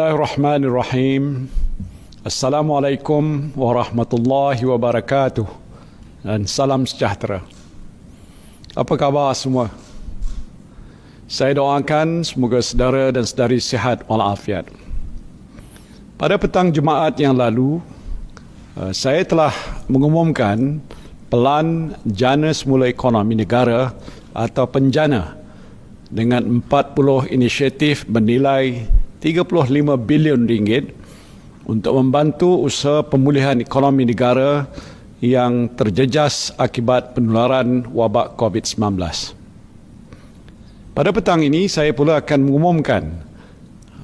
Bismillahirrahmanirrahim. Assalamualaikum warahmatullahi wabarakatuh dan salam sejahtera. Apa khabar semua? Saya doakan semoga saudara dan saudari sihat walafiat. Pada petang Jumaat yang lalu, saya telah mengumumkan Pelan Jana Semula Ekonomi Negara atau Penjana dengan 40 inisiatif bernilai 35 bilion ringgit untuk membantu usaha pemulihan ekonomi negara yang terjejas akibat penularan wabak COVID-19. Pada petang ini, saya pula akan mengumumkan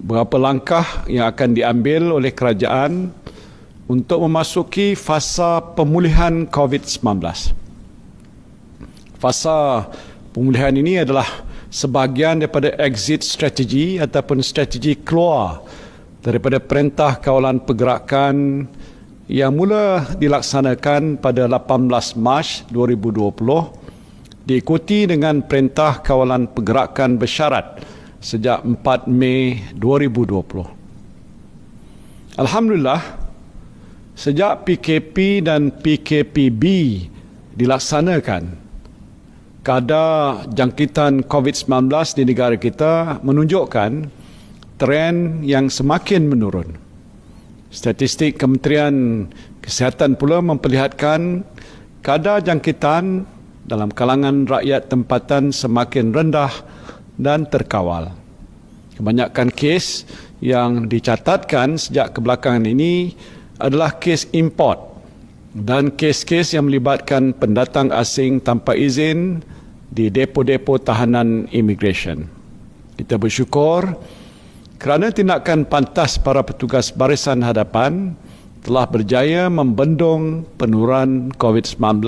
beberapa langkah yang akan diambil oleh kerajaan untuk memasuki fasa pemulihan COVID-19. Fasa pemulihan ini adalah sebahagian daripada exit strategi ataupun strategi keluar daripada Perintah Kawalan Pergerakan yang mula dilaksanakan pada 18 Mac 2020 diikuti dengan Perintah Kawalan Pergerakan Bersyarat sejak 4 Mei 2020. Alhamdulillah, sejak PKP dan PKPB dilaksanakan, kadar jangkitan COVID-19 di negara kita menunjukkan tren yang semakin menurun. Statistik Kementerian Kesihatan pula memperlihatkan kadar jangkitan dalam kalangan rakyat tempatan semakin rendah dan terkawal. Kebanyakan kes yang dicatatkan sejak kebelakangan ini adalah kes import dan kes-kes yang melibatkan pendatang asing tanpa izin di depo-depo tahanan imigresen. Kita bersyukur kerana tindakan pantas para petugas barisan hadapan telah berjaya membendung penularan COVID-19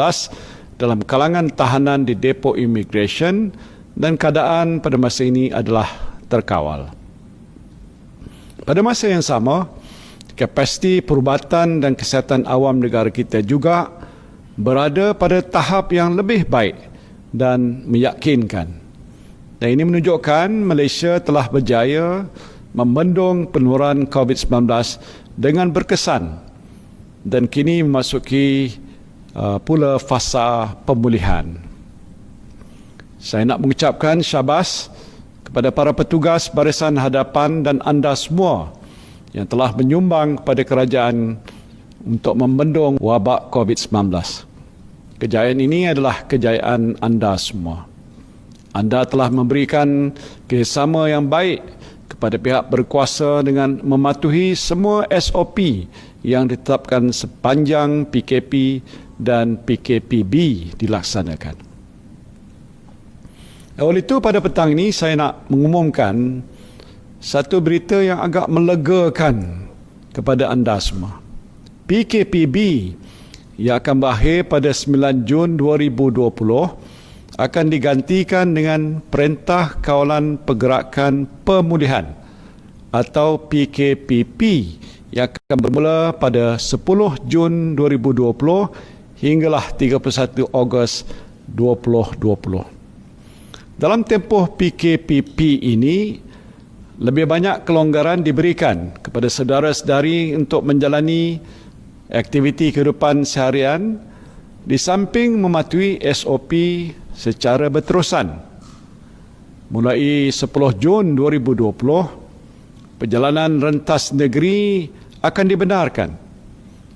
dalam kalangan tahanan di depo imigresen dan keadaan pada masa ini adalah terkawal. Pada masa yang sama, kapasiti perubatan dan kesihatan awam negara kita juga berada pada tahap yang lebih baik dan meyakinkan. Dan ini menunjukkan Malaysia telah berjaya membendung penularan COVID-19 dengan berkesan dan kini memasuki pula fasa pemulihan. Saya nak mengucapkan syabas kepada para petugas barisan hadapan dan anda semua yang telah menyumbang kepada kerajaan untuk membendung wabak COVID-19. Kejayaan ini adalah kejayaan anda semua. Anda telah memberikan kerjasama yang baik kepada pihak berkuasa dengan mematuhi semua SOP yang ditetapkan sepanjang PKP dan PKPB dilaksanakan. Oleh itu, pada petang ini saya nak mengumumkan satu berita yang agak melegakan kepada anda semua. PKPB yang akan berakhir pada 9 Jun 2020 akan digantikan dengan Perintah Kawalan Pergerakan Pemulihan atau PKPP yang akan bermula pada 10 Jun 2020 hinggalah 31 Ogos 2020. Dalam tempoh PKPP ini, lebih banyak kelonggaran diberikan kepada saudara-saudari untuk menjalani aktiviti kehidupan seharian di samping mematuhi SOP secara berterusan. Mulai 10 Jun 2020, perjalanan rentas negeri akan dibenarkan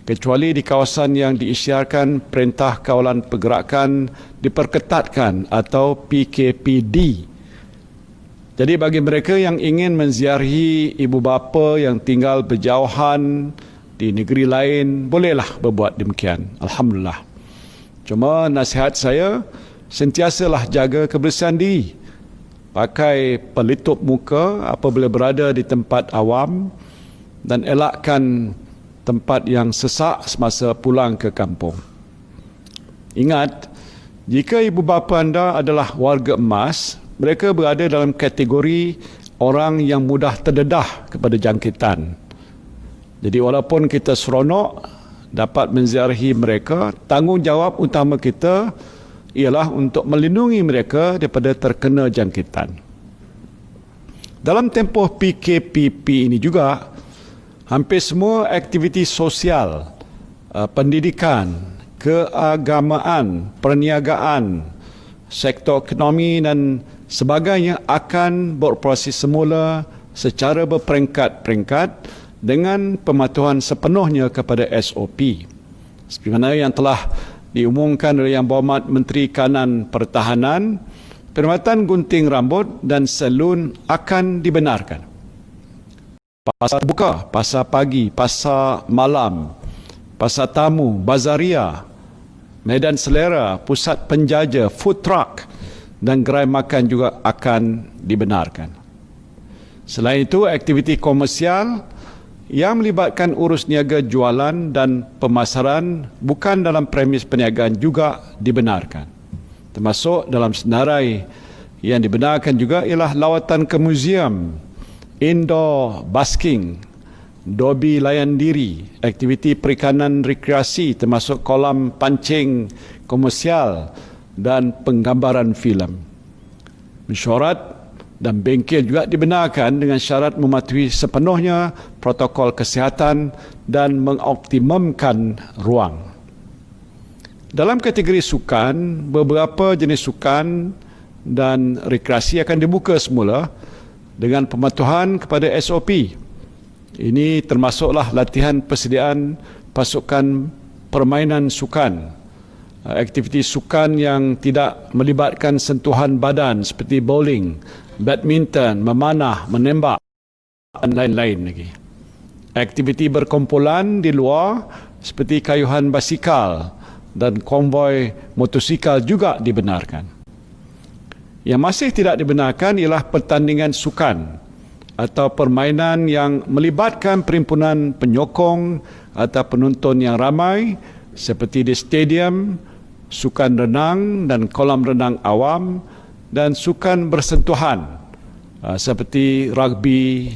kecuali di kawasan yang diisytiharkan Perintah Kawalan Pergerakan Diperketatkan atau PKPD. Jadi bagi mereka yang ingin menziarahi ibu bapa yang tinggal berjauhan di negeri lain, bolehlah berbuat demikian. Alhamdulillah. Cuma nasihat saya, sentiasalah jaga kebersihan diri. Pakai pelitup muka apabila berada di tempat awam dan elakkan tempat yang sesak semasa pulang ke kampung. Ingat, jika ibu bapa anda adalah warga emas, mereka berada dalam kategori orang yang mudah terdedah kepada jangkitan. Jadi walaupun kita seronok dapat menziarahi mereka, tanggungjawab utama kita ialah untuk melindungi mereka daripada terkena jangkitan. Dalam tempoh PKPP ini juga, hampir semua aktiviti sosial, pendidikan, keagamaan, perniagaan, sektor ekonomi dan sebagainya akan beroperasi semula secara berperingkat-peringkat dengan pematuhan sepenuhnya kepada SOP. Seperti mana yang telah diumumkan oleh Yang Berhormat Menteri Kanan Pertahanan, perkhidmatan gunting rambut dan salon akan dibenarkan. Pasar buka, pasar pagi, pasar malam, pasar tamu, bazaria, medan selera, pusat penjaja, food truck dan gerai makan juga akan dibenarkan. Selain itu, aktiviti komersial yang melibatkan urus niaga jualan dan pemasaran bukan dalam premis perniagaan juga dibenarkan. Termasuk dalam senarai yang dibenarkan juga ialah lawatan ke muzium, indoor basking, dobi layan diri, aktiviti perikanan rekreasi termasuk kolam pancing komersial dan penggambaran filem. Mesyuarat dan bengkel juga dibenarkan dengan syarat mematuhi sepenuhnya protokol kesihatan dan mengoptimumkan ruang. Dalam kategori sukan, beberapa jenis sukan dan rekreasi akan dibuka semula dengan pematuhan kepada SOP. Ini termasuklah latihan persediaan pasukan permainan sukan, aktiviti sukan yang tidak melibatkan sentuhan badan seperti bowling, badminton, memanah, menembak dan lain-lain lagi. Aktiviti berkumpulan di luar seperti kayuhan basikal dan konvoi motosikal juga dibenarkan. Yang masih tidak dibenarkan ialah pertandingan sukan atau permainan yang melibatkan perhimpunan penyokong atau penonton yang ramai seperti di stadium, sukan renang dan kolam renang awam dan sukan bersentuhan seperti rugby,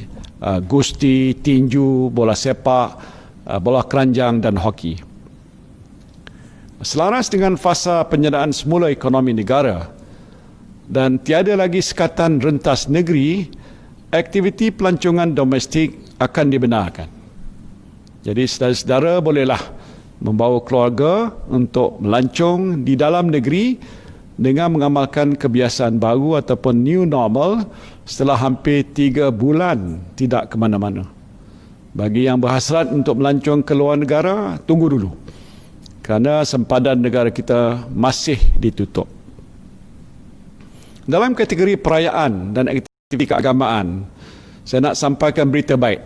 gusti, tinju, bola sepak, bola keranjang dan hoki. Selaras dengan fasa penyediaan semula ekonomi negara dan tiada lagi sekatan rentas negeri, aktiviti pelancongan domestik akan dibenarkan. Jadi saudara-saudara bolehlah membawa keluarga untuk melancong di dalam negeri dengan mengamalkan kebiasaan baru ataupun new normal setelah hampir 3 bulan tidak ke mana-mana. Bagi yang berhasrat untuk melancong ke luar negara, tunggu dulu. Kerana sempadan negara kita masih ditutup. Dalam kategori perayaan dan aktiviti keagamaan, saya nak sampaikan berita baik,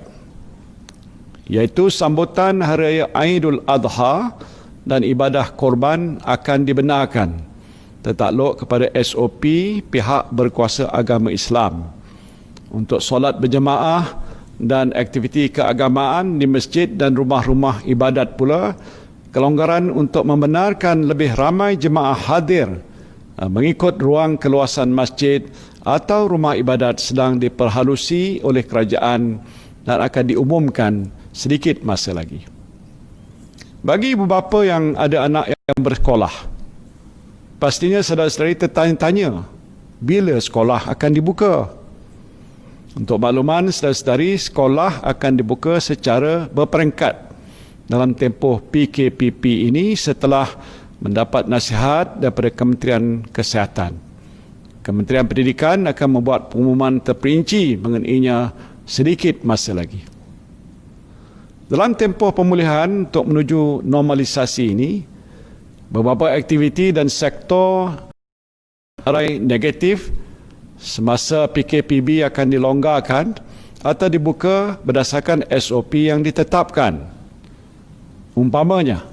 iaitu sambutan Hari Raya Aidul Adha dan ibadah korban akan dibenarkan tertakluk kepada SOP pihak berkuasa agama Islam untuk solat berjemaah dan aktiviti keagamaan di masjid dan rumah-rumah ibadat pula, kelonggaran untuk membenarkan lebih ramai jemaah hadir mengikut ruang keluasan masjid atau rumah ibadat sedang diperhalusi oleh kerajaan dan akan diumumkan sedikit masa lagi. Bagi ibu bapa yang ada anak yang bersekolah, pastinya saudara-saudari tertanya-tanya bila sekolah akan dibuka. Untuk makluman saudara-saudari, sekolah akan dibuka secara berperingkat dalam tempoh PKPP ini setelah mendapat nasihat daripada Kementerian Kesihatan. Kementerian Pendidikan akan membuat pengumuman terperinci mengenainya sedikit masa lagi. Dalam tempoh pemulihan untuk menuju normalisasi ini, beberapa aktiviti dan sektor negatif semasa PKPB akan dilonggarkan atau dibuka berdasarkan SOP yang ditetapkan. Umpamanya,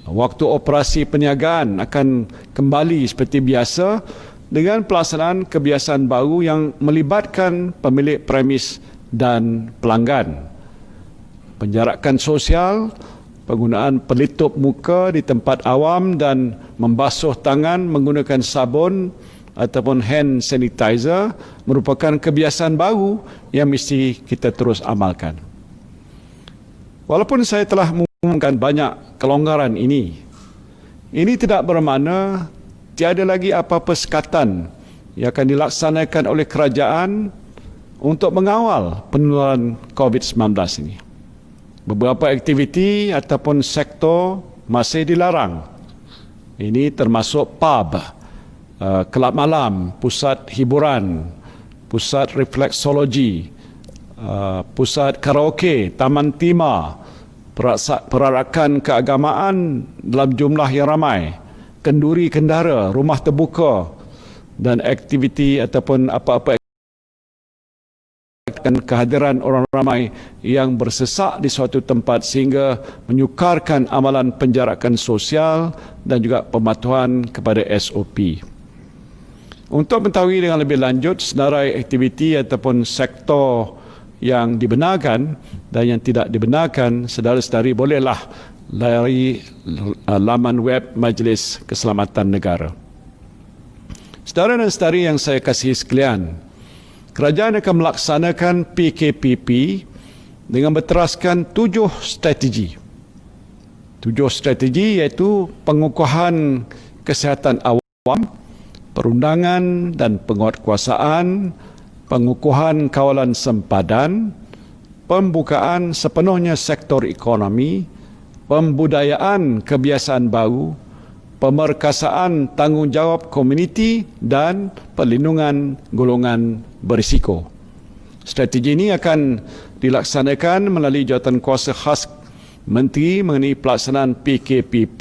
waktu operasi perniagaan akan kembali seperti biasa dengan pelaksanaan kebiasaan baru yang melibatkan pemilik premis dan pelanggan. Penjarakan sosial, penggunaan pelitup muka di tempat awam dan membasuh tangan menggunakan sabun ataupun hand sanitizer merupakan kebiasaan baru yang mesti kita terus amalkan. Walaupun saya telah mengumumkan banyak kelonggaran ini tidak bermakna tiada lagi apa-apa sekatan yang akan dilaksanakan oleh kerajaan untuk mengawal penularan COVID-19 ini. Beberapa aktiviti ataupun sektor masih dilarang. Ini termasuk pub, kelab malam, pusat hiburan, pusat refleksologi, pusat karaoke, taman tema, perarakan keagamaan dalam jumlah yang ramai, kenduri kendara, rumah terbuka dan aktiviti ataupun apa-apa kehadiran orang ramai yang bersesak di suatu tempat sehingga menyukarkan amalan penjarakan sosial dan juga pematuhan kepada SOP. Untuk mengetahui dengan lebih lanjut senarai aktiviti ataupun sektor yang dibenarkan dan yang tidak dibenarkan, saudara-saudari bolehlah layari laman web Majlis Keselamatan Negara. Saudara dan saudari yang saya kasihi sekalian, kerajaan akan melaksanakan PKPP dengan berteraskan 7 strategi. 7 strategi iaitu pengukuhan kesihatan awam, perundangan dan penguatkuasaan, pengukuhan kawalan sempadan, pembukaan sepenuhnya sektor ekonomi, pembudayaan kebiasaan baru, pemerkasaan tanggungjawab komuniti dan perlindungan golongan berisiko. Strategi ini akan dilaksanakan melalui jawatankuasa khas Menteri mengenai pelaksanaan PKPP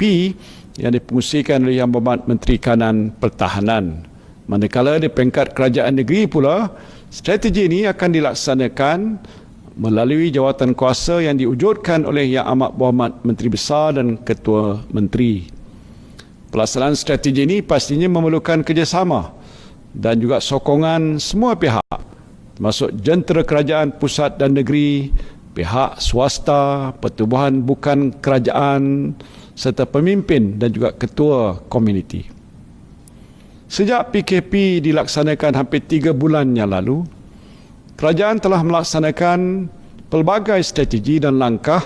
yang dipengusikan oleh Yang Berhormat Menteri Kanan Pertahanan. Manakala di peringkat kerajaan negeri pula, strategi ini akan dilaksanakan melalui jawatankuasa yang diwujudkan oleh Yang Amat Berhormat Menteri Besar dan Ketua Menteri. Pelaksanaan strategi ini pastinya memerlukan kerjasama dan juga sokongan semua pihak, termasuk jentera kerajaan pusat dan negeri, pihak swasta, pertubuhan bukan kerajaan, serta pemimpin dan juga ketua komuniti. Sejak PKP dilaksanakan hampir 3 bulan yang lalu, kerajaan telah melaksanakan pelbagai strategi dan langkah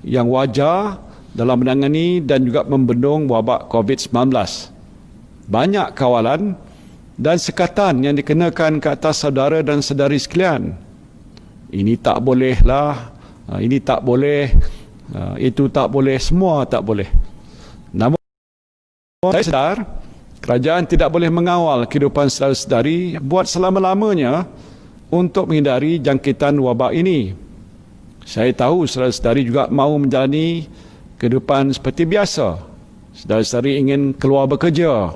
yang wajar dalam menangani dan juga membendung wabak COVID-19. Banyak kawalan dan sekatan yang dikenakan ke atas saudara dan saudari sekalian. Ini tak bolehlah, ini tak boleh, itu tak boleh, semua tak boleh. Namun saya sedar kerajaan tidak boleh mengawal kehidupan saudara-saudari buat selama-lamanya untuk menghindari jangkitan wabak ini. Saya tahu saudara-saudari juga mahu menjalani kehidupan seperti biasa. Saudara-saudari ingin keluar bekerja,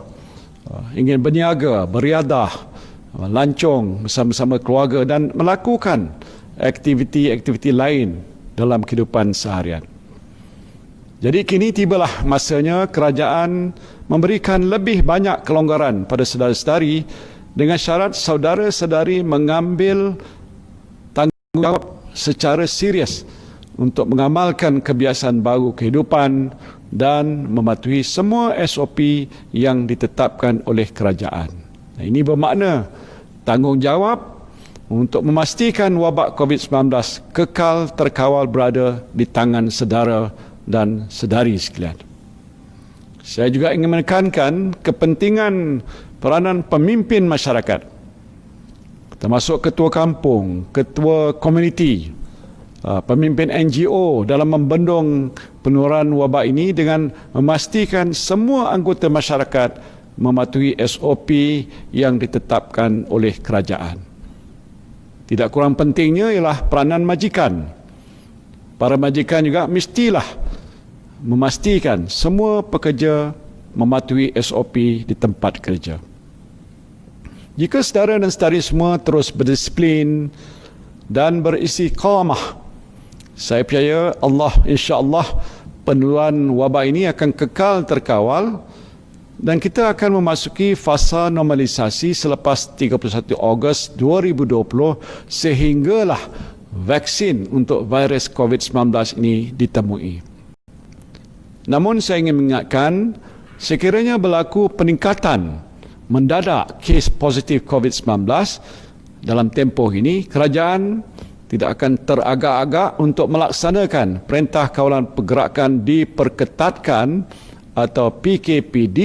ingin berniaga, beriadah, lancung bersama-sama keluarga dan melakukan aktiviti-aktiviti lain dalam kehidupan seharian. Jadi kini tibalah masanya kerajaan memberikan lebih banyak kelonggaran pada saudara-saudari dengan syarat saudara-saudari mengambil tanggungjawab secara serius untuk mengamalkan kebiasaan baru kehidupan dan mematuhi semua SOP yang ditetapkan oleh kerajaan. Ini bermakna tanggungjawab untuk memastikan wabak COVID-19 kekal terkawal berada di tangan saudara dan saudari sekalian. Saya juga ingin menekankan kepentingan peranan pemimpin masyarakat, termasuk ketua kampung, ketua komuniti, pemimpin NGO dalam membendung penularan wabak ini dengan memastikan semua anggota masyarakat mematuhi SOP yang ditetapkan oleh kerajaan. Tidak kurang pentingnya ialah peranan majikan. Para majikan juga mestilah memastikan semua pekerja mematuhi SOP di tempat kerja. Jika saudara dan saudari semua terus berdisiplin dan beristiqamah, saya percaya insya-Allah penularan wabak ini akan kekal terkawal dan kita akan memasuki fasa normalisasi selepas 31 Ogos 2020 sehinggalah vaksin untuk virus COVID-19 ini ditemui. Namun saya ingin mengingatkan, sekiranya berlaku peningkatan mendadak kes positif COVID-19 dalam tempoh ini, kerajaan tidak akan teragak-agak untuk melaksanakan Perintah Kawalan Pergerakan Diperketatkan atau PKPD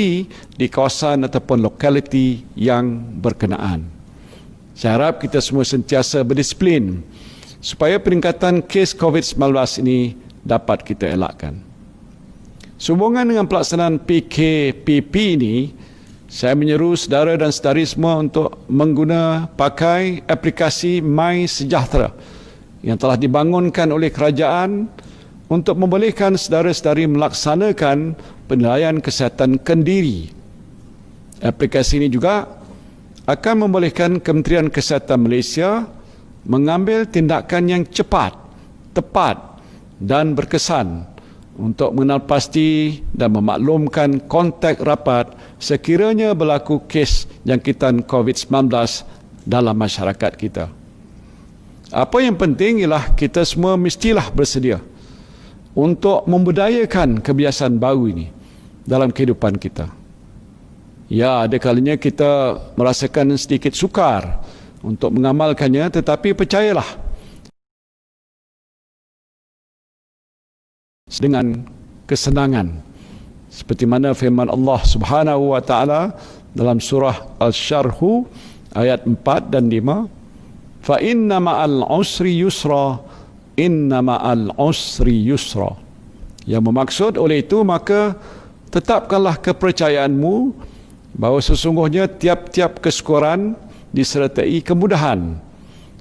di kawasan ataupun lokaliti yang berkenaan. Saya harap kita semua sentiasa berdisiplin supaya peningkatan kes COVID-19 ini dapat kita elakkan. Sehubungan dengan pelaksanaan PKPP ini, saya menyeru saudara dan saudari semua untuk pakai aplikasi MySejahtera yang telah dibangunkan oleh kerajaan untuk membolehkan saudara-saudari melaksanakan penilaian kesihatan kendiri. Aplikasi ini juga akan membolehkan Kementerian Kesihatan Malaysia mengambil tindakan yang cepat, tepat dan berkesan untuk mengenal pasti dan memaklumkan kontak rapat sekiranya berlaku kes jangkitan COVID-19 dalam masyarakat kita. Apa yang penting ialah kita semua mestilah bersedia untuk membudayakan kebiasaan baru ini dalam kehidupan kita. Ya, ada kalanya kita merasakan sedikit sukar untuk mengamalkannya, tetapi percayalah, dengan kesenangan, seperti mana firman Allah Subhanahu wa taala dalam surah Al-Syarh ayat 4 dan 5, fa inna ma'al usri yusra, inna ma'al usri yusra. Yang bermaksud oleh itu, maka tetapkanlah kepercayaanmu bahawa sesungguhnya tiap-tiap kesukaran disertai kemudahan.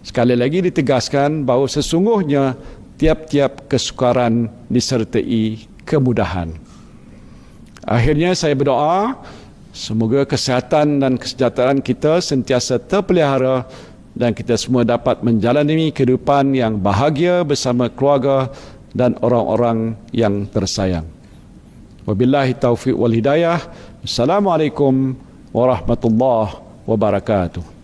Sekali lagi ditegaskan bahawa sesungguhnya tiap-tiap kesukaran disertai kemudahan. Akhirnya saya berdoa semoga kesihatan dan kesejahteraan kita sentiasa terpelihara dan kita semua dapat menjalani kehidupan yang bahagia bersama keluarga dan orang-orang yang tersayang. Wabillahi taufiq wal hidayah. Assalamualaikum warahmatullahi wabarakatuh.